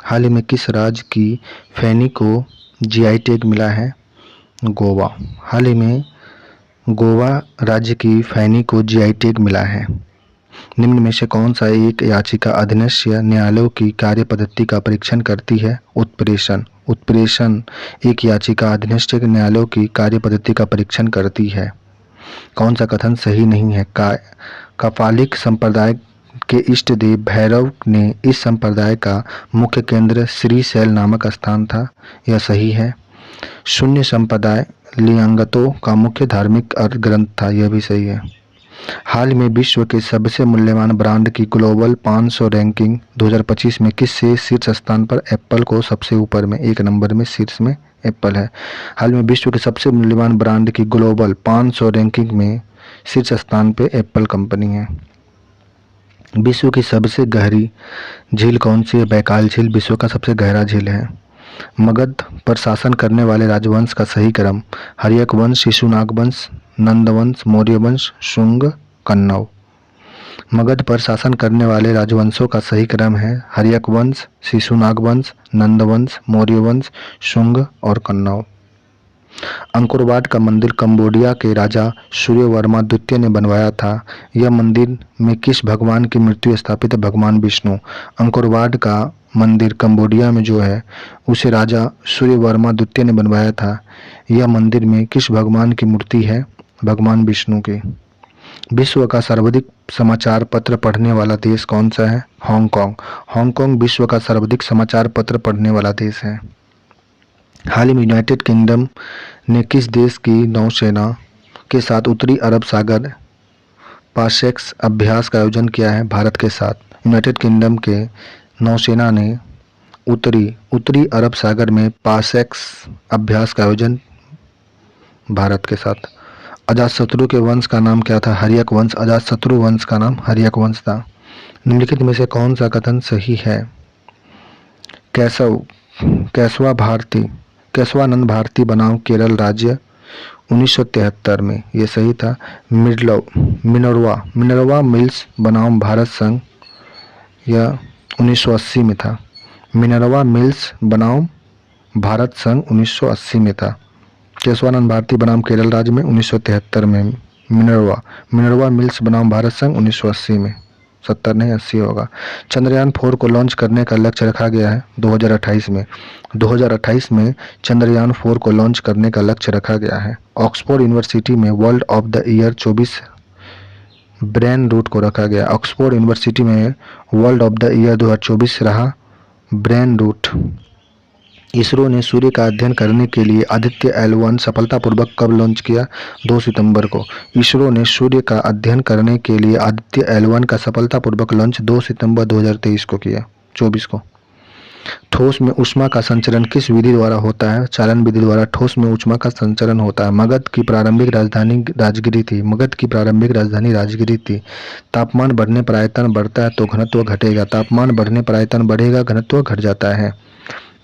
हाल ही में किस राज्य की फैनी को जीआई टैग मिला है? गोवा। हाल ही में गोवा राज्य की फैनी को जीआई टैग मिला है। निम्न में से कौन सा एक याचिका अधीनस्थ न्यायालयों की कार्य पद्धति का परीक्षण करती है? उत्प्रेषण। उत्प्रेषण एक याचिका अधीनस्थ न्यायालयों की कार्य पद्धति का परीक्षण करती है। कौन सा कथन सही नहीं है? कपालिक संप्रदाय के इष्ट देव भैरव ने इस संप्रदाय का मुख्य केंद्र श्रीशैल नामक स्थान था, यह सही है। शून्य संप्रदाय लिंगायतों का मुख्य धार्मिक ग्रंथ था, यह भी सही है। हाल में विश्व के सबसे मूल्यवान ब्रांड की ग्लोबल 500 रैंकिंग 2025 में किससे शीर्ष स्थान पर? एप्पल को सबसे ऊपर में 1 नंबर में शीर्ष में एप्पल है। हाल में विश्व के सबसे मूल्यवान ब्रांड की ग्लोबल 500 रैंकिंग में शीर्ष स्थान पे एप्पल कंपनी है। विश्व की सबसे गहरी झील कौन सी है? बैकाल झील विश्व का सबसे गहरा झील है। मगध पर शासन करने वाले राजवंश का सही क्रम? हर्यक वंश, शिशुनाग वंश, नंद वंश, मौर्य वंश, शुंग, कन्नौ। मगध पर शासन करने वाले राजवंशों का सही क्रम है हर्यक वंश, शिशुनाग वंश, नंद वंश, मौर्य वंश, शुंग और कन्नौ। अंकोर वाट का मंदिर कंबोडिया के राजा सूर्यवर्मा द्वितीय ने बनवाया था। यह मंदिर में किस भगवान की मूर्ति स्थापित है? भगवान विष्णु। अंकोर वाट का मंदिर कंबोडिया में जो है उसे राजा सूर्यवर्मा द्वितीय ने बनवाया था। यह मंदिर में किस भगवान की मूर्ति है? भगवान विष्णु की। विश्व का सर्वाधिक समाचार पत्र पढ़ने वाला देश कौन सा है? हांगकांग। हांगकांग विश्व का सर्वाधिक समाचार पत्र पढ़ने वाला देश है। हाल ही में यूनाइटेड किंगडम ने किस देश की नौसेना के साथ उत्तरी अरब सागर पासेक्स अभ्यास का आयोजन किया है? भारत के साथ। यूनाइटेड किंगडम के नौसेना ने उत्तरी अरब सागर में पासेक्स अभ्यास का आयोजन भारत के साथ। अजातशत्रु के वंश का नाम क्या था? हर्यक वंश। अजातशत्रु वंश का नाम हर्यक वंश था। निम्नलिखित में से कौन सा कथन सही है? केशवानंद भारती बनाम केरल राज्य 1973 में, ये सही था। मिनर्वा मिल्स बनाम भारत संघ, यह 1980 में था। मिनर्वा मिल्स बनाम भारत संघ 1980 में था। केशवानंद भारती बनाम केरल राज्य में 1973 में। मिनर्वा मिल्स बनाम भारत संघ 1980 में। 70 नहीं 80 होगा। चंद्रयान 4 को लॉन्च करने का लक्ष्य रखा गया है 2028 में। 2028 में चंद्रयान 4 को लॉन्च करने का लक्ष्य रखा गया है। ऑक्सफोर्ड यूनिवर्सिटी में world of the year 24 brain rot को रखा गया। ऑक्सफोर्ड यूनिवर्सिटी में वर्ल्ड ऑफ द ईयर 2024 रहा ब्रेन रूट। इसरो ने सूर्य का अध्ययन करने के लिए आदित्य L1 सफलतापूर्वक कब लॉन्च किया? 2 सितंबर को। इसरो ने सूर्य का अध्ययन करने के लिए आदित्य L1 का सफलतापूर्वक लॉन्च 2 सितंबर 2023 को किया 24 को। ठोस में ऊष्मा का संचरण किस विधि द्वारा होता है? चालन विधि द्वारा ठोस में ऊष्मा का संचरण होता है। मगध की प्रारंभिक राजधानी राजगिरी थी। तापमान बढ़ने पर आयतन बढ़ता है तो घनत्व घटेगा। तापमान बढ़ने पर आयतन बढ़ेगा, घनत्व घट जाता है।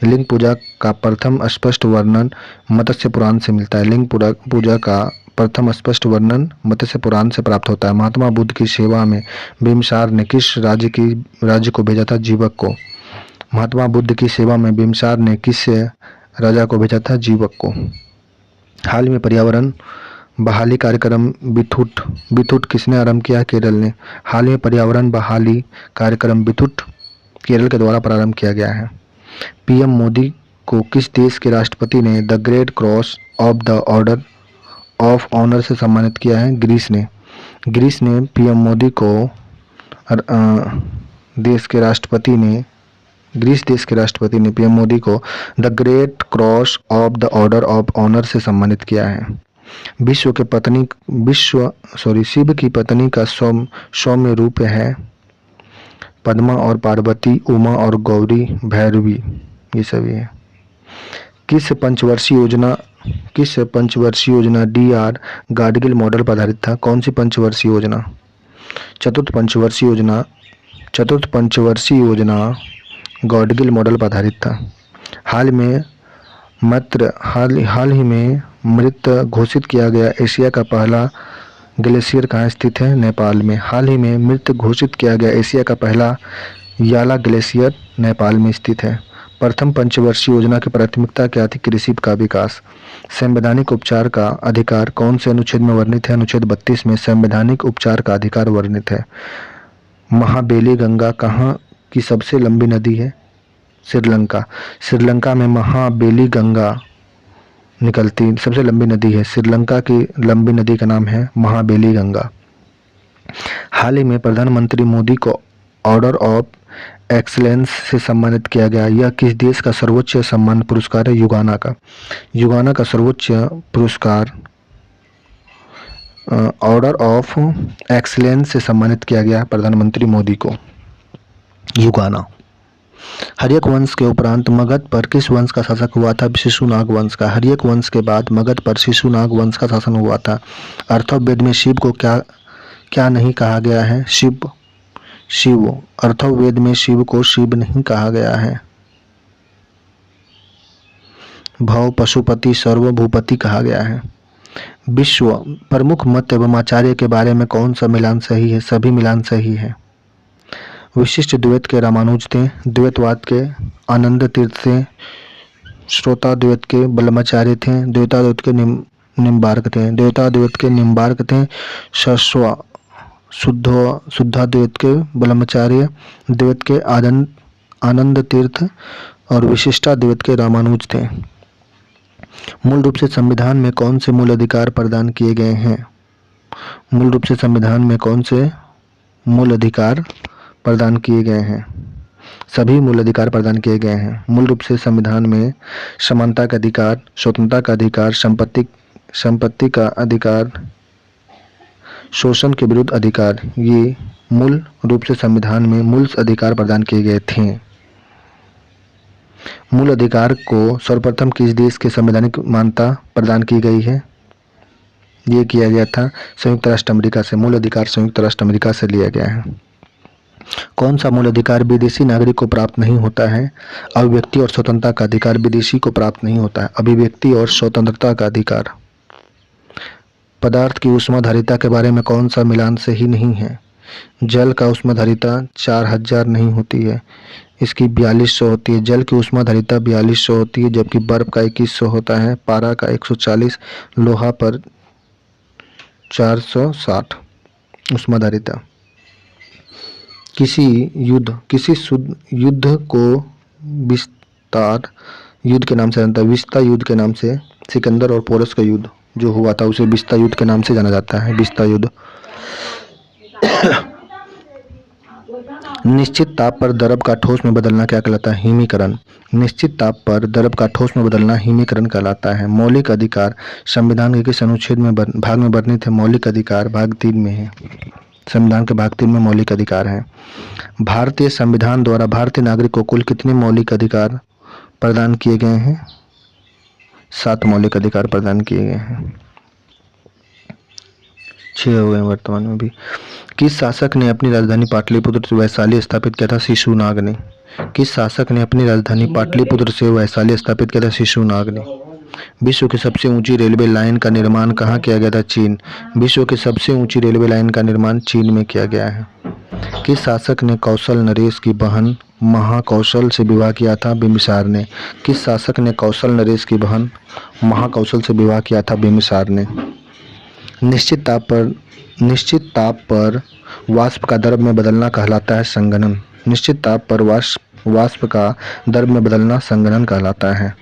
लिंग पूजा का प्रथम स्पष्ट वर्णन मत्स्य पुराण से मिलता है। लिंग पूजा का प्रथम स्पष्ट वर्णन मत्स्य पुराण से प्राप्त होता है। महात्मा बुद्ध की सेवा में बिम्बसार ने किस राज्य को भेजा था? जीवक को। महात्मा बुद्ध की सेवा में बिम्बसार ने किस राजा को भेजा था? जीवक को। हाल में पर्यावरण बहाली कार्यक्रम बिथुट किसने आरंभ किया? केरल ने। हाल में पर्यावरण बहाली कार्यक्रम बिथुट केरल के द्वारा प्रारंभ किया गया है। पीएम मोदी को किस देश के राष्ट्रपति ने the Great Cross of the Order of Honour से सम्मानित किया है? ग्रीस ने। ग्रीस ने पीएम मोदी को ग्रीस देश के राष्ट्रपति ने पीएम मोदी को the Great Cross of the Order of Honour से सम्मानित किया है। शिव की पत्नी का सौम्य रूप है पद्मा और पार्वती, उमा और गौरी, भैरवी, ये सभी है। किस पंचवर्षीय योजना DR गाडगिल मॉडल पर आधारित था? कौन सी पंचवर्षीय योजना? चतुर्थ पंचवर्षीय योजना गाडगिल मॉडल पर आधारित था। हाल ही में मृत घोषित किया गया एशिया का पहला ग्लेशियर कहाँ स्थित है? नेपाल में। हाल ही में मृत घोषित किया गया एशिया का पहला याला ग्लेशियर नेपाल में स्थित है। प्रथम पंचवर्षीय योजना की प्राथमिकता क्या थी? कृषि का विकास। संवैधानिक उपचार का अधिकार कौन से अनुच्छेद में वर्णित है? अनुच्छेद 32 में संवैधानिक उपचार का अधिकार वर्णित है। महाबेली गंगा कहाँ की सबसे लंबी नदी है? श्रीलंका। श्रीलंका में महाबेली गंगा निकलती सबसे लंबी नदी है। श्रीलंका की लंबी नदी का नाम है महाबेली गंगा। हाल ही में प्रधानमंत्री मोदी को ऑर्डर ऑफ एक्सीलेंस से सम्मानित किया गया। यह किस देश का सर्वोच्च सम्मान पुरस्कार है? युगाना का। युगाना का सर्वोच्च पुरस्कार ऑर्डर ऑफ एक्सीलेंस से सम्मानित किया गया प्रधानमंत्री मोदी को। युगाना। हर्यक वंश के उपरांत मगध पर किस वंश का शासक हुआ था? शिशुनाग वंश का। हर्यक वंश के बाद मगध पर शिशुनाग वंश का शासन हुआ था। अर्थववेद में शिव को क्या नहीं कहा गया है? शिव। अर्थववेद में शिव को शिव नहीं कहा गया है। भव, पशुपति, सर्वभूपति कहा गया है। विश्व प्रमुख मत एवं आचार्य के बारे में कौन सा मिलान सही है? सभी मिलान सही है। विशिष्ट द्वैत के रामानुज थे। द्वैतवाद के आनंद तीर्थ थे। श्रोता द्वैत के बल्लमाचार्य थे। द्वैता द्वैत के निम्बार्क थे। द्वैता द्वैत के निम्बार्क थे। शश्वा शुद्धाद्वैत के बल्लमाचार्य, द्वैत के आनंद तीर्थ और विशिष्टाद्वैत के रामानुज थे। मूल रूप से संविधान में कौन से मूल अधिकार प्रदान किए गए हैं? मूल रूप से संविधान में कौन से मूल अधिकार प्रदान किए गए हैं? सभी मूल अधिकार प्रदान किए गए हैं। मूल रूप से संविधान में समानता का अधिकार, स्वतंत्रता का अधिकार, संपत्ति का अधिकार, शोषण के विरुद्ध अधिकार, ये मूल रूप से संविधान में मूल अधिकार प्रदान किए गए थे। मूल अधिकार को सर्वप्रथम किस देश के संवैधानिक मान्यता प्रदान की गई है? ये किया गया था संयुक्त राष्ट्र अमेरिका से। मूल अधिकार संयुक्त राष्ट्र अमेरिका से लिया गया है। कौन सा मूल अधिकार विदेशी नागरिक को प्राप्त नहीं होता है? अभिव्यक्ति और स्वतंत्रता का अधिकार विदेशी को प्राप्त नहीं होता है। अभिव्यक्ति और स्वतंत्रता का अधिकार। पदार्थ की ऊष्माधारिता के बारे में कौन सा मिलान सही नहीं है? जल का ऊष्माधारिता 4000 नहीं होती है, इसकी 4200 होती है। जल की ऊष्माधारिता 4200 होती है, जबकि बर्फ का 2100 होता है। पारा का 140, लोहा पर 460 ऊष्माधारिता। किसी युद्ध को विस्तार युद्ध के नाम से जानता है। विस्ता युद्ध के नाम से सिकंदर और पोरस का युद्ध जो हुआ था उसे विस्ता युद्ध के नाम से जाना जाता है। विस्ता युद्ध। निश्चित ताप पर द्रव का ठोस में बदलना क्या कहलाता है? हिमीकरण। निश्चित ताप पर द्रव का ठोस में बदलना हिमीकरण कहलाता है। मौलिक अधिकार संविधान के किस अनुच्छेद में भाग में वर्णित है? मौलिक अधिकार भाग 3 में है। संविधान के भाग 3 में मौलिक अधिकार है। भारतीय संविधान द्वारा भारतीय नागरिक को कुल कितने मौलिक अधिकार प्रदान किए गए हैं? 7 मौलिक अधिकार प्रदान किए गए हैं। 6 हो गए वर्तमान में भी। किस शासक ने अपनी राजधानी पाटलिपुत्र से वैशाली स्थापित किया था? शिशुनाग ने। किस शासक ने अपनी राजधानी पाटलिपुत्र से वैशाली स्थापित किया था? शिशुनाग ने। विश्व की सबसे ऊंची रेलवे लाइन का निर्माण कहाँ किया गया था? चीन। विश्व की सबसे ऊंची रेलवे लाइन का निर्माण चीन में किया गया है। किस शासक ने कौशल नरेश की बहन महाकौशल से विवाह किया था? बिंबिसार ने। किस शासक ने कौशल नरेश की बहन महाकौशल से विवाह किया था? बिंबिसार ने। निश्चित ताप पर वाष्प का द्रव में बदलना कहलाता है संघनन। निश्चित ताप पर वाष्प का द्रव में बदलना संघनन कहलाता है।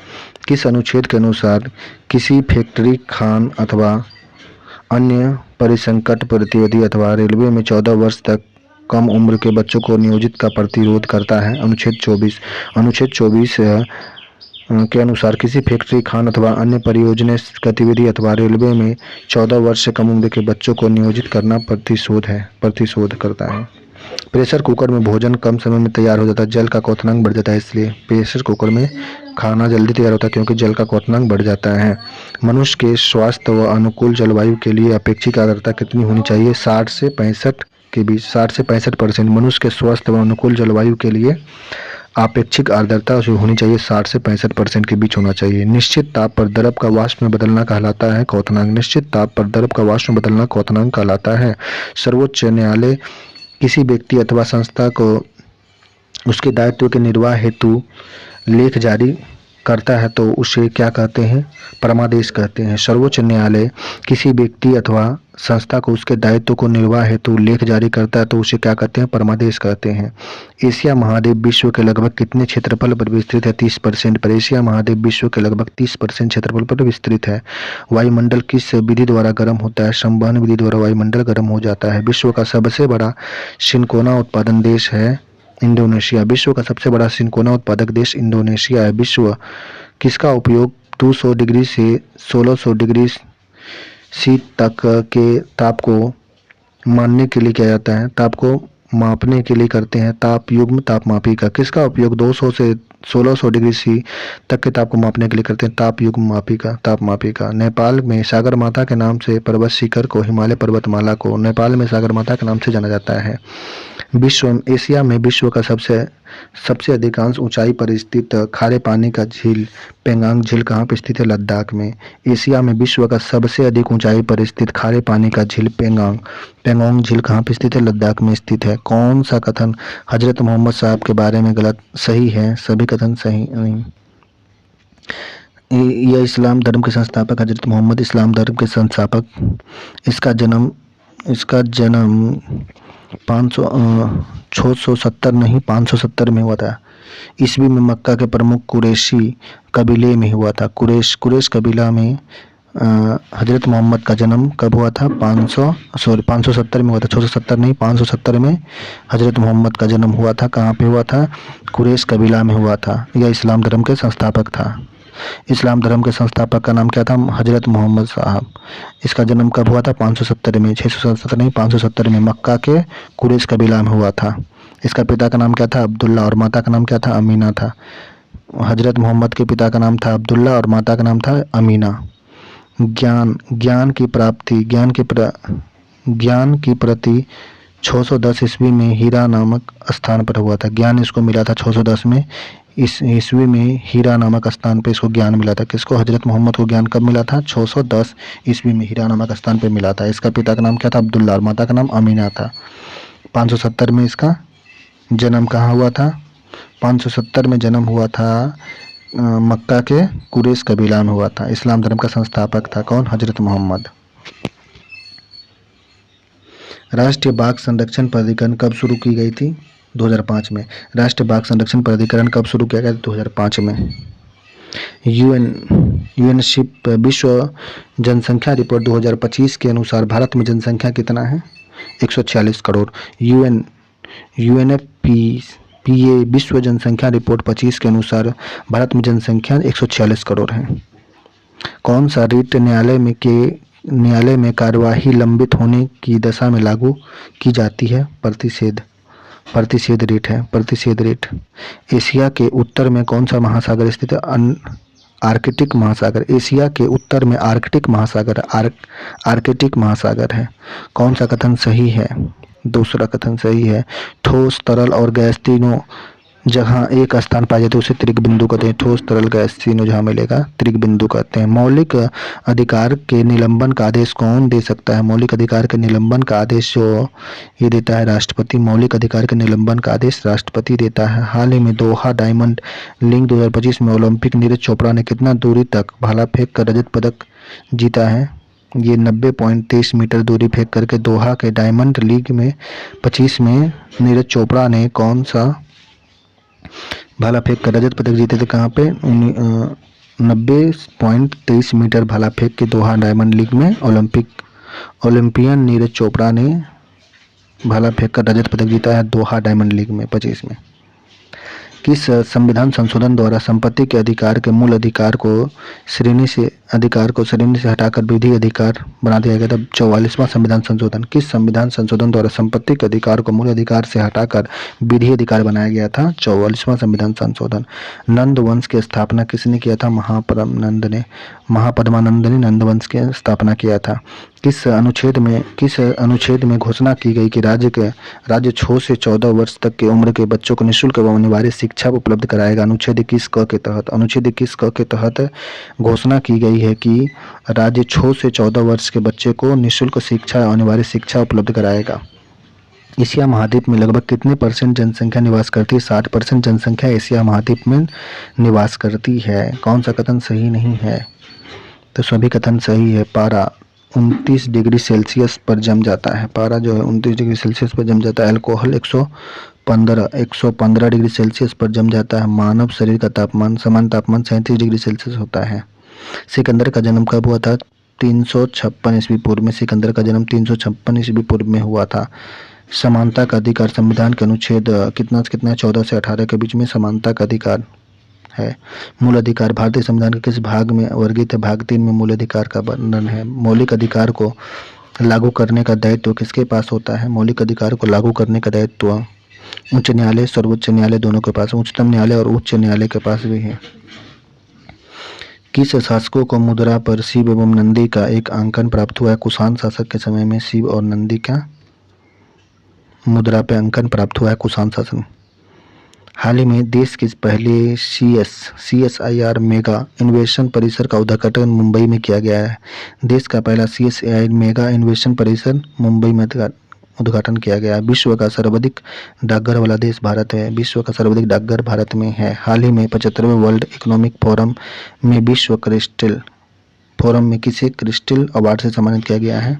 किस अनुच्छेद के अनुसार किसी फैक्ट्री, खान अथवा अन्य परिसंकट प्रतिनिधि अथवा रेलवे में 14 वर्ष तक कम उम्र के बच्चों को नियोजित का प्रतिरोध करता है? अनुच्छेद 24। अनुच्छेद 24 के अनुसार किसी फैक्ट्री, खान अथवा अन्य परियोजना गतिविधि अथवा रेलवे में 14 वर्ष से कम उम्र के बच्चों को नियोजित करना प्रतिशोध करता है। प्रेशर कुकर में भोजन कम समय में तैयार हो जाता है, जल का क्वथनांक बढ़ जाता है, इसलिए प्रेशर कुकर में खाना जल्दी तैयार होता है क्योंकि जल का क्वथनांक बढ़ जाता है। मनुष्य के स्वास्थ्य व अनुकूल जलवायु के लिए अपेक्षित आर्द्रता कितनी होनी चाहिए? 60 से 65 के बीच। 60 से 65%। मनुष्य के स्वास्थ्य व अनुकूल जलवायु के लिए आपेक्षिक आर्द्रता जो होनी चाहिए 60 से 65% के बीच होना चाहिए। निश्चित ताप पर द्रव का वाष्प में बदलना कहलाता है क्वथनांक। निश्चित ताप पर द्रव का वाष्प में बदलना क्वथनांक कहलाता है। सर्वोच्च न्यायालय किसी व्यक्ति अथवा संस्था को उसके दायित्व के निर्वाह हेतु लेख जारी करता है तो उसे क्या कहते हैं? परमादेश कहते हैं। सर्वोच्च न्यायालय किसी व्यक्ति अथवा संस्था को उसके दायित्व को निर्वाह हेतु लेख जारी करता है तो उसे क्या कहते हैं? परमादेश कहते हैं। एशिया महाद्वीप विश्व के लगभग कितने क्षेत्रफल पर विस्तृत है? 30% पर। एशिया महाद्वीप विश्व के लगभग 30% क्षेत्रफल पर विस्तृत है। वायुमंडल किस विधि द्वारा गर्म होता है? संवहन विधि द्वारा वायुमंडल गर्म हो जाता है। विश्व का सबसे बड़ा सिनकोना उत्पादन देश है इंडोनेशिया। विश्व का सबसे बड़ा सिनकोना उत्पादक देश इंडोनेशिया है। विश्व किसका उपयोग 200 डिग्री से 1600 डिग्री सी तक के ताप को मापने के लिए किया जाता है? ताप को मापने के लिए करते हैं। ताप युग्म तापमापी का। किसका उपयोग 200 से 1600 डिग्री सी तक के ताप को मापने के लिए करते हैं? ताप युग्म मापी का, तापमापी का। नेपाल में सागर माता के नाम से पर्वत शिखर को, हिमालय पर्वतमाला को नेपाल में सागर माता के नाम से जाना जाता है। एशिया में विश्व का सबसे अधिकांश ऊंचाई पर स्थित खारे पानी का झील पेंगांग झील कहाँ पर स्थित है? लद्दाख में। एशिया में विश्व का सबसे अधिक ऊंचाई पर स्थित खारे पानी का झील पेंगोंग झील कहाँ पर स्थित है? लद्दाख में स्थित है। कौन सा कथन हजरत मोहम्मद साहब के बारे में गलत सही है? सभी कथन सही नहीं। यह इस्लाम धर्म के संस्थापक हजरत मोहम्मद इस्लाम धर्म के संस्थापक। इसका जन्म 670 नहीं 570 में हुआ था। ईस्वी में मक्का के प्रमुख कुरैशी कबीले में हुआ था। कुरैश कबीला में हजरत मोहम्मद का जन्म कब हुआ था? 570 में हुआ था। 670 नहीं 570 में हजरत मोहम्मद का जन्म हुआ था। कहाँ पे हुआ था? कुरैश कबीला में हुआ था। यह इस्लाम धर्म के संस्थापक था। इस्लाम धर्म के संस्थापक का नाम क्या था? हजरत मोहम्मद साहब। इसका जन्म कब हुआ था? 570 में। 670 नहीं 570 में मक्का के कुरैश कबीला में हुआ था। इसका पिता का नाम क्या था? अब्दुल्ला। और माता का नाम क्या था? अमीना था। हजरत मोहम्मद के पिता का नाम था अब्दुल्ला और माता का नाम था अमीना। ज्ञान की प्रति 610 ईस्वी में हीरा नामक स्थान पर हुआ था। ज्ञान इसको मिला था 610 में। इस ईस्वी में हीरा नामक स्थान पे इसको ज्ञान मिला था। किसको? हजरत मोहम्मद को ज्ञान कब मिला था? 610 ईस्वी में हीरा नामक स्थान पे मिला था। इसका पिता का नाम क्या था? अब्दुल्ला और माता का नाम अमीना था। 570 में इसका जन्म कहाँ हुआ था? 570 में जन्म हुआ था मक्का के कुरैश कबीला में हुआ था। इस्लाम धर्म का संस्थापक था कौन? हजरत मोहम्मद। राष्ट्रीय बाघ संरक्षण प्राधिकरण कब शुरू की गई थी? 2005 में। राष्ट्रीय बाघ संरक्षण प्राधिकरण कब शुरू किया गया? 2005 में। यूएनशिप विश्व जनसंख्या रिपोर्ट 2025 के अनुसार भारत में जनसंख्या कितना है? 146 करोड़। यूएनएफपीए विश्व जनसंख्या रिपोर्ट 25 के अनुसार भारत में जनसंख्या 146 करोड़ है। कौन सा रिट न्यायालय में कार्यवाही लंबित होने की दशा में लागू की जाती है? प्रतिषेध रिट है। प्रतिषेध रिट। एशिया के उत्तर में कौन सा महासागर स्थित है? आर्कटिक महासागर। एशिया के उत्तर में आर्कटिक महासागर है। कौन सा कथन सही है? दूसरा कथन सही है। ठोस, तरल और गैस तीनों जहाँ एक स्थान पाए जाते हैं उसे त्रिक बिंदु कहते हैं। ठोस, तरल, गैस तीनों जहाँ मिलेगा त्रिक बिंदु कहते हैं। मौलिक अधिकार के निलंबन का आदेश कौन दे सकता है? मौलिक अधिकार के निलंबन का आदेश जो ये देता है राष्ट्रपति। मौलिक अधिकार के निलंबन का आदेश राष्ट्रपति देता है। हाल ही में दोहा डायमंड लीग 2025 में ओलंपिक नीरज चोपड़ा ने कितना दूरी तक भाला फेंक कर रजत पदक जीता है? ये 90.23 मीटर दूरी फेंक करके दोहा के डायमंड लीग में 25 में नीरज चोपड़ा ने कौन सा भाला फेंक कर रजत पदक जीते थे? कहाँ पे? 90.23 मीटर भाला फेंक के दोहा डायमंड लीग में ओलंपियन नीरज चोपड़ा ने भाला फेंक कर रजत पदक जीता है दोहा डायमंड लीग में 25 में। किस संविधान संशोधन द्वारा संपत्ति के अधिकार के मूल अधिकार को श्रेणी से हटाकर विधि अधिकार बना दिया गया था? 44वां संविधान संशोधन। किस संविधान संशोधन द्वारा संपत्ति के अधिकार को मूल अधिकार से हटाकर विधि अधिकार बनाया गया था? 44वां संविधान संशोधन। नंद वंश की स्थापना किसने किया था? महापद्मानंद ने नंद वंश की स्थापना किया था। किस अनुच्छेद में घोषणा की गई कि राज्य 6 से 14 वर्ष तक की उम्र के बच्चों को निःशुल्क एवं अनिवार्य शिक्षा उपलब्ध कराएगा? अनुच्छेद 21 क के तहत घोषणा की गई है कि राज्य 6 से 14 वर्ष के बच्चे को निःशुल्क शिक्षा अनिवार्य शिक्षा उपलब्ध कराएगा। एशिया महाद्वीप में लगभग कितने परसेंट जनसंख्या निवास करती है? 60% जनसंख्या एशिया महाद्वीप में निवास करती है। कौन सा कथन सही नहीं है? तो सभी कथन सही है। पारा 29 डिग्री सेल्सियस पर जम जाता है। पारा जो है 29 डिग्री सेल्सियस पर जम जाता है। अल्कोहल 115 डिग्री सेल्सियस पर जम जाता है। मानव शरीर का तापमान समान तापमान 37 डिग्री सेल्सियस होता है। सिकंदर का जन्म कब हुआ था? 356 ईस्वी पूर्व में। सिकंदर का जन्म 356 ईस्वी पूर्व में हुआ था। समानता का अधिकार संविधान के अनुच्छेद कितना से कितना? 14 से 18 के बीच में समानता का अधिकार है। मूल अधिकार भारतीय संविधान के किस भाग में वर्गीकृत है? भाग 3 में मूल अधिकार का वर्णन है। मौलिक अधिकार को लागू करने का दायित्व किसके पास होता है? मौलिक अधिकार को लागू करने का दायित्व उच्च न्यायालय सर्वोच्च न्यायालय दोनों के पास, उच्चतम न्यायालय और उच्च न्यायालय के पास भी है। किस शासकों को मुद्रा पर शिव एवं नंदी का एक अंकन प्राप्त हुआ है? कुषाण शासक के समय में शिव और नंदी का मुद्रा पे अंकन प्राप्त हुआ है कुषाण शासन। हाल ही में देश के पहले CSIR मेगा इन्वेस्टन परिसर का उद्घाटन मुंबई में किया गया है। देश का पहला CSIR मेगा इन्वेस्टन परिसर मुंबई में उद्घाटन किया गया है। विश्व का सर्वाधिक डाकघर वाला देश भारत है। विश्व का सर्वाधिक डाकघर भारत में है। हाल ही में 75वें वर्ल्ड इकोनॉमिक फोरम में विश्व क्रिस्टल फोरम में किसे क्रिस्टल अवार्ड से सम्मानित किया गया है?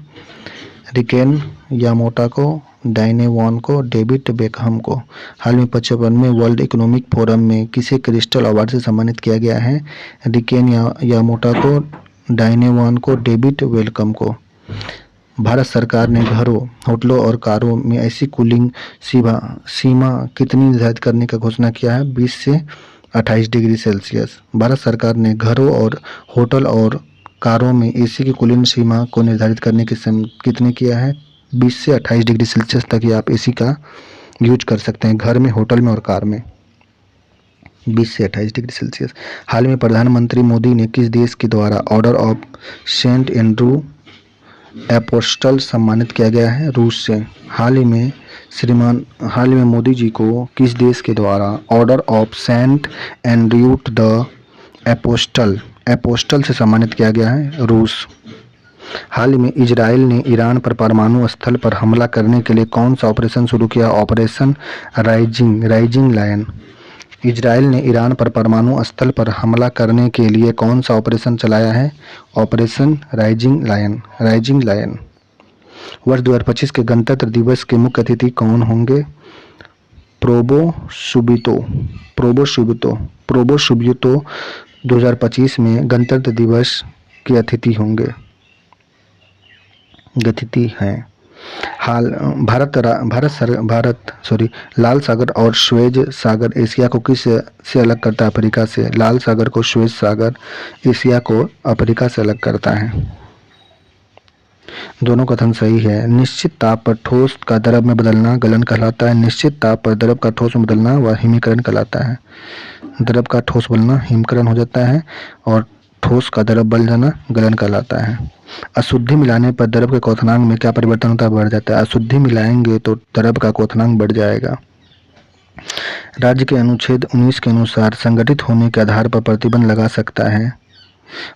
रिकेन यामोटा को, डायने वॉन को, डेविड बेकहम को। हाल में 55वें वर्ल्ड इकोनॉमिक फोरम में किसे क्रिस्टल अवार्ड से सम्मानित किया गया है? रिकेन यामोटा को, डायने वॉन को, डेविड वेलकम को। भारत सरकार ने घरों, होटलों और कारों में ऐसी कूलिंग सीमा कितनी निर्धारित करने का घोषणा किया है? 20 से 28 डिग्री सेल्सियस। भारत सरकार ने घरों और होटल और कारों में एसी की कूलिंग सीमा को निर्धारित करने की कितने किया है? 20 से 28 डिग्री सेल्सियस तक ही आप एसी का यूज कर सकते हैं घर में, होटल में और कार में। 20 से 28 डिग्री सेल्सियस। हाल में प्रधानमंत्री मोदी ने किस देश के द्वारा Order of Saint Andrew Apostle सम्मानित किया गया है? रूस से। हाल ही में मोदी जी को किस देश के द्वारा Order of Saint Andrew the Apostle से सम्मानित किया गया है? रूस। हाल ही में इजराइल ने ईरान पर परमाणु स्थल पर हमला करने के लिए कौन सा ऑपरेशन शुरू किया? Operation Rising Lion. इजराइल ने ईरान पर परमाणु स्थल पर हमला करने के लिए कौन सा ऑपरेशन चलाया है? Operation Rising Lion. वर्ष 2025 के गणतंत्र दिवस के मुख्य अतिथि कौन होंगे? प्रोबो सुबितो 2025 में गणतंत्र दिवस के अतिथि हैं। लाल सागर और स्वेज सागर एशिया को किस से अलग करता है? अफ्रीका से। लाल सागर को स्वेज सागर एशिया को अफ्रीका से अलग करता है। दोनों कथन सही है। निश्चित ताप पर ठोस का द्रव में बदलना गलन कहलाता है। निश्चित ताप पर द्रव का ठोस में बदलना वह हिमीकरण कहलाता है। द्रव का ठोस बनना हिमकरण हो जाता है और ठोस का द्रव बन जाना गलन कहलाता है। अशुद्धि मिलाने पर द्रव के क्वथनांक में क्या परिवर्तन होता है? बढ़ जाता है। अशुद्धि मिलाएंगे तो द्रव का क्वथनांक बढ़ जाएगा। राज्य के अनुच्छेद 19 के अनुसार संगठित होने के आधार पर प्रतिबंध लगा सकता है।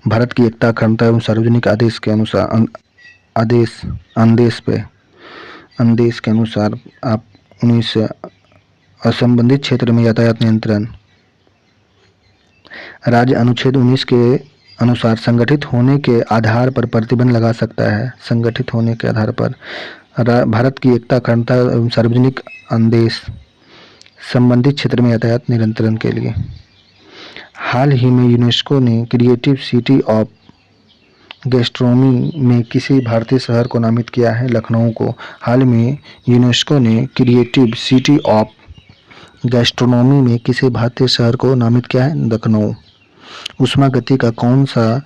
भारत की एकता, अखंडता एवं सार्वजनिक आदेश के अनुसार आदेश के अनुसार आप 19 असंबंधित क्षेत्र में यातायात नियंत्रण। राज्य अनुच्छेद 19 के अनुसार संगठित होने के आधार पर प्रतिबंध लगा सकता है। संगठित होने के आधार पर भारत की एकता, अखंडता एवं सार्वजनिक आदेश संबंधित क्षेत्र में यातायात नियंत्रण के लिए। हाल ही में यूनेस्को ने क्रिएटिव सिटी ऑफ गैस्ट्रोनॉमी में किसी भारतीय शहर को नामित किया है? लखनऊ को। हाल में यूनेस्को ने क्रिएटिव सिटी ऑफ गैस्ट्रोनॉमी में किसी भारतीय शहर को नामित किया है? लखनऊ। ऊष्मागति का कौन सा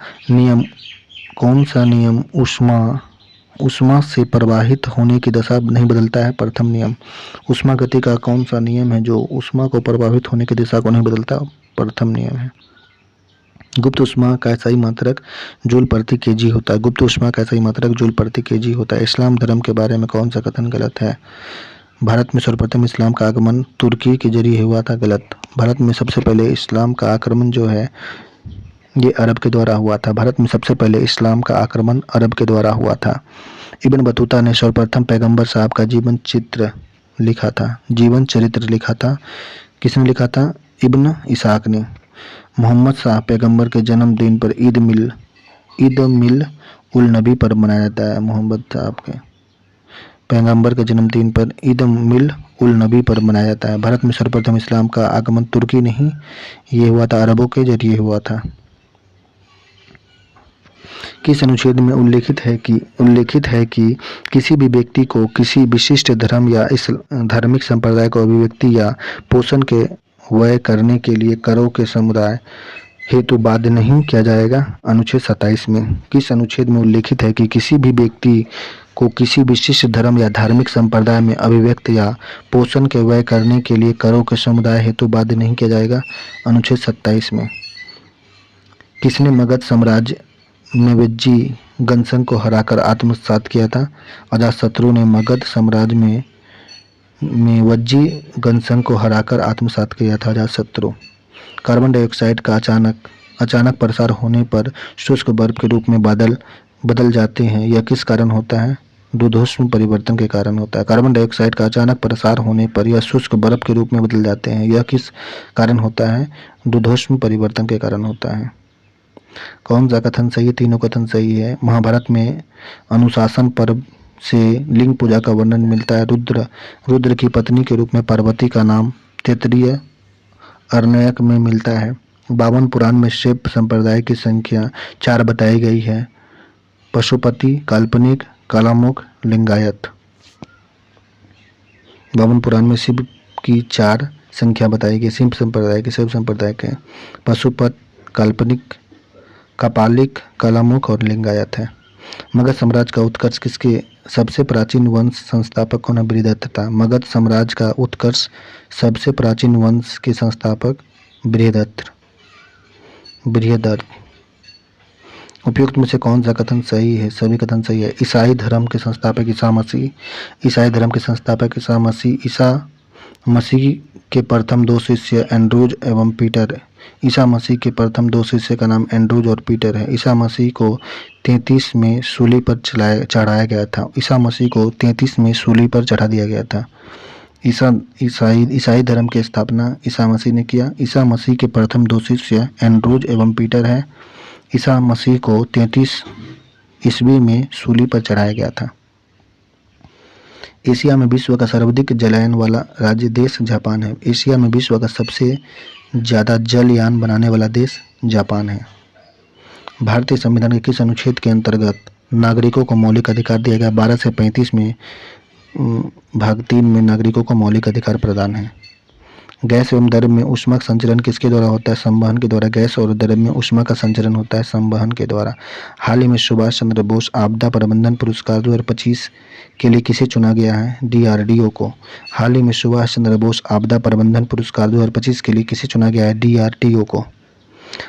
नियम ऊष्मा से प्रवाहित होने की दशा नहीं बदलता है? प्रथम नियम। ऊष्मागति का कौन सा नियम है जो ऊष्मा को प्रभावित होने की दिशा को नहीं बदलता? प्रथम नियम है। गुप्त ऊष्मा का सही मात्रक जूल प्रति केजी होता है। गुप्त ऊष्मा का सही मात्रक जूल प्रति केजी होता है। इस्लाम धर्म के बारे में कौन सा कथन गलत है? भारत में सर्वप्रथम इस्लाम का आगमन तुर्की के जरिए हुआ था। गलत। भारत में सबसे पहले इस्लाम का आक्रमण जो है ये अरब के द्वारा हुआ था। भारत में सबसे पहले इस्लाम का आक्रमण अरब के द्वारा हुआ था। इब्न बतूता ने सर्वप्रथम पैगंबर साहब का जीवन चरित्र लिखा था। किसने लिखा था? इब्न इसाक ने। मोहम्मद साहब पैगंबर के जन्मदिन पर ईद मिल उल नबी पर मनाया जाता है। मोहम्मद साहब के पैगंबर के जन्मदिन पर ईद मिल उल नबी पर मनाया जाता है। भारत में सर्वप्रथम इस्लाम का आगमन तुर्की नहीं, ये हुआ था अरबों के जरिए हुआ था। किस अनुच्छेद में उल्लेखित है कि किसी भी व्यक्ति को किसी विशिष्ट धर्म या इस धार्मिक संप्रदाय को अभिव्यक्ति या पोषण के व्यय करने के लिए करों के समुदाय हेतु बाध्य नहीं किया जाएगा? अनुच्छेद 27 में। किस अनुच्छेद में उल्लेखित है कि किसी भी व्यक्ति को किसी विशिष्ट धर्म या धार्मिक संप्रदाय में अभिव्यक्त या पोषण के व्यय करने के लिए करों के समुदाय हेतु बाध्य नहीं किया जाएगा? अनुच्छेद 27 में। किसने मगध साम्राज्य में वज्जी गणसंघ को हराकर आत्मसात किया था? अजातशत्रु ने मगध साम्राज्य में वज्जी गणसंघ को हराकर आत्मसात किया था अजातशत्रु। कार्बन डाइऑक्साइड का अचानक प्रसार होने पर शुष्क बर्फ के रूप में बादल बदल जाते हैं, यह किस कारण होता है? द्विध्रुव परिवर्तन के कारण होता है। कार्बन डाइऑक्साइड का अचानक प्रसार होने पर यह शुष्क बर्फ के रूप में बदल जाते हैं, यह किस कारण होता है? द्विध्रुव परिवर्तन के कारण होता है। कौन सा कथन सही है? तीनों कथन सही है। महाभारत में अनुशासन पर्व से लिंग पूजा का वर्णन मिलता है। रुद्र की पत्नी के रूप में पार्वती का नाम तैत्तिरीय अरण्यक में मिलता है। 52 पुराण में शिव संप्रदाय की संख्या 4 बताई गई है। पशुपति, काल्पनिक, कालामुख, लिंगायत। 52 पुराण में शिव की 4 संख्या बताई गई। शिव संप्रदाय के पशुपत, काल्पनिक, कपालिक, कालामुख और लिंगायत है। मगध साम्राज्य का उत्कर्ष किसके सबसे प्राचीन वंश संस्थापक कौन है? बृहदत्त था। मगध साम्राज्य का उत्कर्ष सबसे प्राचीन वंश के संस्थापक बृहदत्त। उपयुक्त में से कौन सा कथन सही है? सभी कथन सही है। ईसाई धर्म के संस्थापक ईसा मसीह के प्रथम 2 शिष्य एंड्रूज एवं पीटर। ईसा मसीह के प्रथम 2 शिष्य का नाम एंड्रूज और पीटर है। ईसा मसीह को 33 में सूली पर चढ़ाया गया था। ईसा मसीह को 33 में सूली पर चढ़ा दिया गया था। ईसाई धर्म की स्थापना ईसा मसीह ने किया। ईसा मसीह के प्रथम 2 शिष्य एंड्रूज एवं पीटर है। ईसा मसीह को 33 ईस्वी में सूली पर चढ़ाया गया था। एशिया में विश्व का सर्वाधिक जलयान वाला राज्य देश जापान है। एशिया में विश्व का सबसे ज़्यादा जलयान बनाने वाला देश जापान है। भारतीय संविधान के किस अनुच्छेद के अंतर्गत नागरिकों को मौलिक अधिकार दिया गया? 12 से 35 में भाग 3 में नागरिकों को मौलिक अधिकार प्रदान है। गैस एवं द्रव्य में ऊष्मा का संचरण किसके द्वारा होता है? संवहन के द्वारा। गैस और द्रव्य में ऊष्मा का संचरण होता है संवहन के द्वारा। हाल ही में सुभाष चंद्र बोस आपदा प्रबंधन पुरस्कार 2025 के लिए किसे चुना गया है? DRDO को। हाल ही में सुभाष चंद्र बोस आपदा प्रबंधन पुरस्कार 2025 के लिए किसे चुना गया है? DRDO को।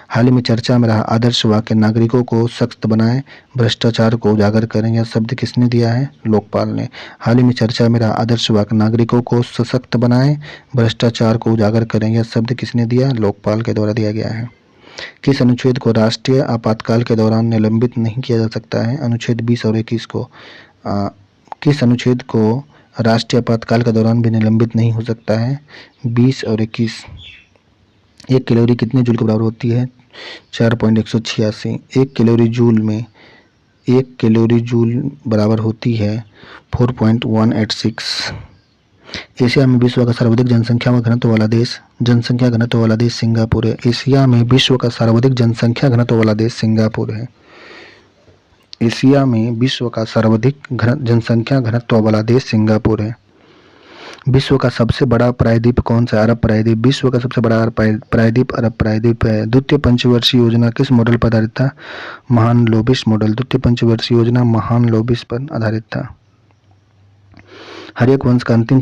हाल ही में चर्चा में रहा आदर्श वाक्य नागरिकों को सख्त बनाएं, भ्रष्टाचार को उजागर करें, यह शब्द किसने दिया है? लोकपाल ने। हाल ही में चर्चा में रहा आदर्श वाक्य नागरिकों को सशक्त बनाएं, भ्रष्टाचार को उजागर करें, यह शब्द किसने दिया? लोकपाल के द्वारा दिया गया है। किस अनुच्छेद को राष्ट्रीय आपातकाल के दौरान निलंबित नहीं किया जा सकता है? अनुच्छेद 20 और 21 को। किस अनुच्छेद को राष्ट्रीय आपातकाल के दौरान भी निलंबित नहीं हो सकता है? 20 और 21। 1 कैलोरी कितने जूल के बराबर होती है? 4.186। 1 कैलोरी जूल बराबर होती है 4.186। एशिया में विश्व का सर्वाधिक जनसंख्या घनत्व वाला देश सिंगापुर है। एशिया में विश्व का सर्वाधिक जनसंख्या घनत्व वाला देश सिंगापुर है। एशिया में विश्व का सर्वाधिक जनसंख्या घनत्व वाला देश सिंगापुर है। विश्व का सबसे बड़ा प्रायद्वीप कौन सा? अरब प्रायद्वीप। विश्व का सबसे बड़ा प्रायद्वीप अरब प्रायद्वीप है। द्वितीय पंचवर्षीय योजना किस मॉडल पर आधारित था? महालनोबिस मॉडल। द्वितीय पंचवर्षीय योजना महालनोबिस पर आधारित था। हर्यक वंश का अंतिम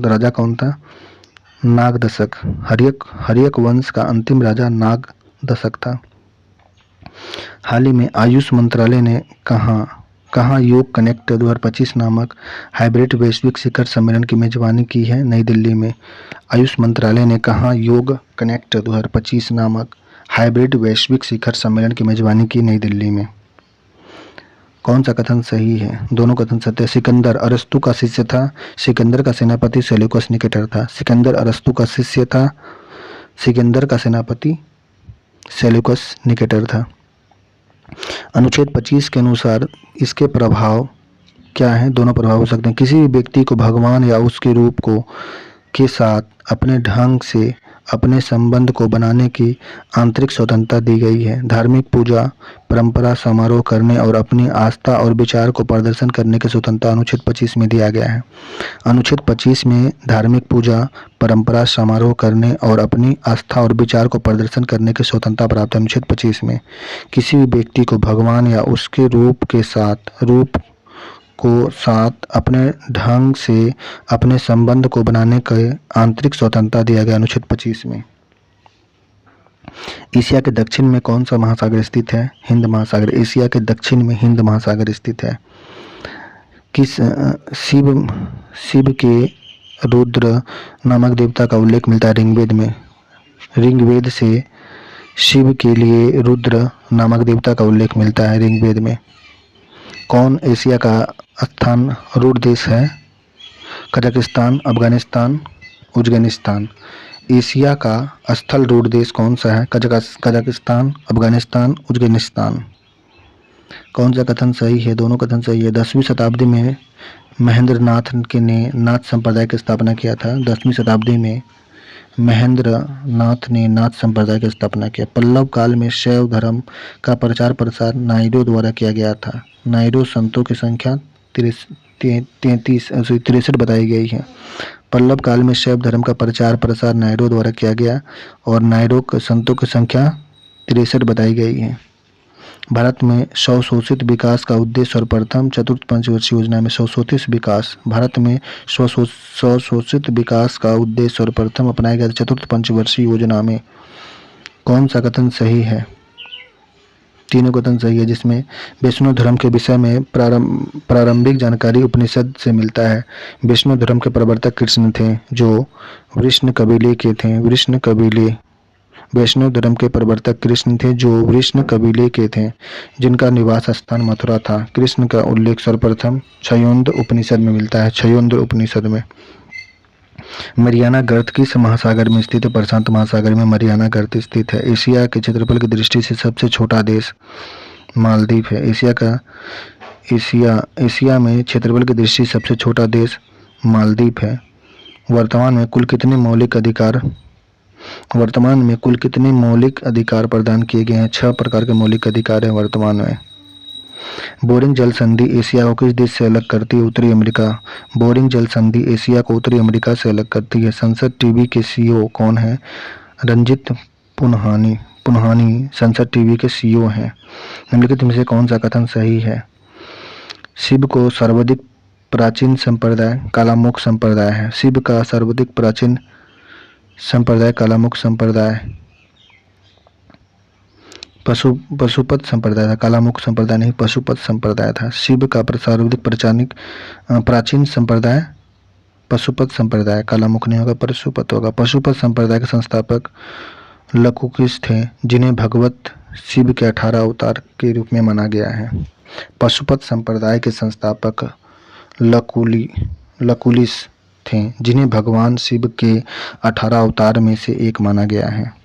राजा कौन था? नागदशक। हर्यक वंश का अंतिम राजा नागदशक था। हाल ही में आयुष मंत्रालय ने कहाँ योग कनेक्ट 2025 नामक हाइब्रिड वैश्विक शिखर सम्मेलन की मेजबानी की है? नई दिल्ली में। आयुष मंत्रालय ने कहाँ योग कनेक्ट 2025 नामक हाइब्रिड वैश्विक शिखर सम्मेलन की मेजबानी की? नई दिल्ली में। कौन सा कथन सही है? दोनों कथन सत्य है। सिकंदर अरस्तु का शिष्य था। सिकंदर का सेनापति सेल्यूकस निकेटर था। सिकंदर अरस्तु का शिष्य था। सिकंदर का सेनापति सेल्यूकस निकेटर था। अनुच्छेद 25 के अनुसार इसके प्रभाव क्या हैं? दोनों प्रभाव हो सकते हैं। किसी भी व्यक्ति को भगवान या उसके रूप को के साथ अपने ढंग से अपने संबंध को बनाने की आंतरिक स्वतंत्रता दी गई है। धार्मिक पूजा, परंपरा, समारोह करने और अपनी आस्था और विचार को प्रदर्शन करने की स्वतंत्रता अनुच्छेद 25 में दिया गया है। अनुच्छेद 25 में धार्मिक पूजा, परंपरा, समारोह करने और अपनी आस्था और विचार को प्रदर्शन करने की स्वतंत्रता प्राप्त है। अनुच्छेद 25 में किसी भी व्यक्ति को भगवान या उसके रूप के साथ अपने ढंग से अपने संबंध को बनाने की आंतरिक स्वतंत्रता दिया गया। अनुच्छेद 25 में एशिया के दक्षिण में कौन सा महासागर स्थित है? हिंद महासागर। एशिया के दक्षिण में हिंद महासागर स्थित है। किस शिव के रुद्र नामक देवता का उल्लेख मिलता है ऋग्वेद में? ऋग्वेद से शिव के लिए रुद्र नामक देवता का उल्लेख मिलता है ऋग्वेद में। कौन एशिया का स्थान रूढ़ देश है? Kazakhstan, Afghanistan, Uzbekistan. एशिया का स्थल रूढ़ देश कौन सा है? Kazakhstan, Afghanistan, Uzbekistan. कौन सा कथन सही है? दोनों कथन सही है। 10वीं शताब्दी में महेंद्र नाथ ने नाथ संप्रदाय की स्थापना किया था। 10वीं शताब्दी में महेंद्र नाथ ने नाथ संप्रदाय की स्थापना किया। पल्लव काल में शैव धर्म का प्रचार प्रसार नायडू द्वारा किया गया था। नायडू संतों की संख्या 63 बताई गई है। पल्लव काल में शैव धर्म का प्रचार प्रसार नायडू द्वारा किया गया और नायडू संतों की संख्या 63 बताई गई है। भारत में स्वशोषित विकास का उद्देश्य सर्वप्रथम चतुर्थ पंचवर्षीय योजना में स्वशोषित विकास। भारत में स्वशोषित विकास का उद्देश्य सर्वप्रथम अपनाया गया चतुर्थ पंचवर्षीय योजना में। कौन सा कथन सही है? तीनों कथन सही है, जिसमें वैष्णव धर्म के विषय में प्रारंभिक जानकारी उपनिषद से मिलता है। वैष्णव धर्म के प्रवर्तक कृष्ण थे जो वृष्ण कबीले के थे। वैष्णव धर्म के प्रवर्तक कृष्ण थे जो वृष्ण कबीले के थे, जिनका निवास स्थान मथुरा था। कृष्ण का उल्लेख सर्वप्रथम छयोंद उपनिषद में मिलता है। छयोंद उपनिषद में। मरियाना गर्त किस महासागर में स्थित है? प्रशांत महासागर में मरियाना गर्त स्थित है। एशिया के क्षेत्रफल की दृष्टि से सबसे छोटा देश मालदीव है। एशिया में क्षेत्रफल की दृष्टि से सबसे छोटा देश मालदीव है। वर्तमान में कुल कितने मौलिक अधिकार प्रदान किए गए हैं? 6 प्रकार के मौलिक अधिकार हैं वर्तमान में। बोरिंग जल संधि एशिया को किस देश से अलग करती है? उत्तरी अमेरिका। बोरिंग जल संधि एशिया को उत्तरी अमेरिका से अलग करती है। संसद टीवी के सीईओ कौन है? रंजित पुन्हानी संसद टीवी के सीईओ हैं। निम्नलिखित में से कौन सा कथन सही है? शिव को सर्वाधिक प्राचीन संप्रदाय कालामुख संप्रदाय है। शिव का सर्वाधिक प्राचीन संप्रदाय कालामुख संप्रदाय पशुपत संप्रदाय था। कालामुख संप्रदाय नहीं, पशुपत संप्रदाय था। शिव का सर्वाधिक प्राचीन संप्रदाय पशुपत संप्रदाय, कालामुख नहीं होगा, पशुपत होगा। पशुपत संप्रदाय के संस्थापक लकुलिस थे, जिन्हें भगवत शिव के 18 अवतार के रूप में माना गया है। पशुपत संप्रदाय के संस्थापक लकुलिस थे, जिन्हें भगवान शिव के 18 अवतार में से एक माना गया है।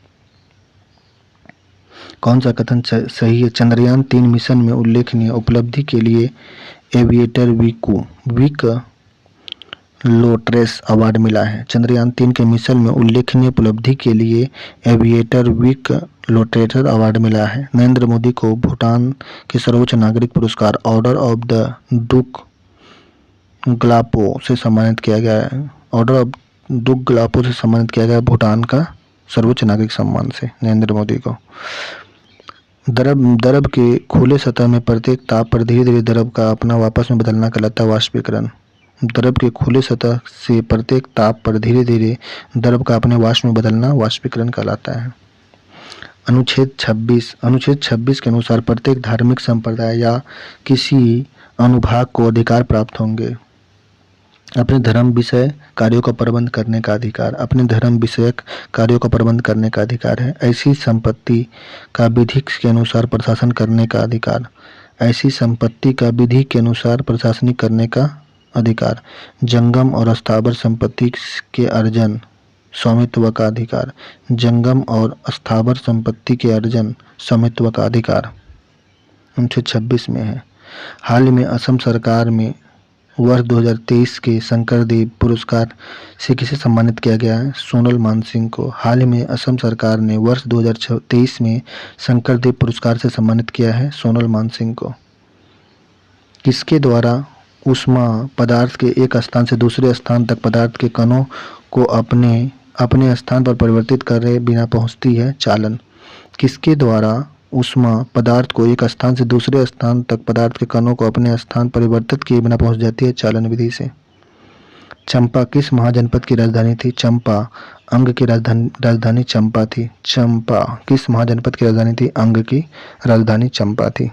कौन सा कथन सही है? चंद्रयान 3 मिशन में उल्लेखनीय उपलब्धि के लिए एविएटर विक लोट्रेस अवार्ड मिला है। चंद्रयान 3 के मिशन में उल्लेखनीय उपलब्धि के लिए एविएटर विक लोट्रेस अवार्ड मिला है। नरेंद्र मोदी को भूटान के सर्वोच्च नागरिक पुरस्कार ऑर्डर ऑफ द डुक ग्लापो से सम्मानित किया गया है। ऑर्डर ऑफ डुक ग्लापो से सम्मानित किया गया भूटान का सर्वोच्च नागरिक सम्मान से नरेंद्र मोदी को। द्रव के खुले सतह में प्रत्येक ताप पर धीरे धीरे द्रव का अपना वापस में बदलना कहलाता है वाष्पीकरण। द्रव के खुले सतह से प्रत्येक ताप पर धीरे धीरे द्रव का अपने वाष्प में बदलना वाष्पीकरण कहलाता है। अनुच्छेद 26 के अनुसार प्रत्येक धार्मिक संप्रदाय या किसी अनुभाग को अधिकार प्राप्त होंगे अपने धर्म विषय कार्यों का प्रबंध करने का अधिकार। अपने धर्म विषयक कार्यों का प्रबंध करने का अधिकार है। ऐसी संपत्ति का विधि के अनुसार प्रशासन करने का अधिकार। ऐसी संपत्ति का विधि के अनुसार प्रशासनिक करने का अधिकार। जंगम और स्थावर संपत्ति के अर्जन स्वामित्व का अधिकार। जंगम और स्थावर संपत्ति के अर्जन स्वामित्व का अधिकार 1926 में है। हाल में असम सरकार में वर्ष 2023 के शंकरदेव पुरस्कार से किसे सम्मानित किया गया है? सोनल मानसिंह को। हाल में असम सरकार ने वर्ष 2023 में शंकरदेव पुरस्कार से सम्मानित किया है सोनल मानसिंह को। किसके द्वारा ऊष्मा पदार्थ के एक स्थान से दूसरे स्थान तक पदार्थ के कणों को अपने स्थान पर परिवर्तित करे बिना पहुंचती है? चालन। किसके द्वारा ऊष्मा पदार्थ को एक स्थान से दूसरे स्थान तक पदार्थ के कणों को अपने स्थान परिवर्तित किए बिना पहुंच जाती है? चालन विधि से। चंपा किस महाजनपद की राजधानी थी? चंपा अंग की राजधानी चंपा थी। चंपा किस महाजनपद की राजधानी थी? अंग की राजधानी चंपा थी।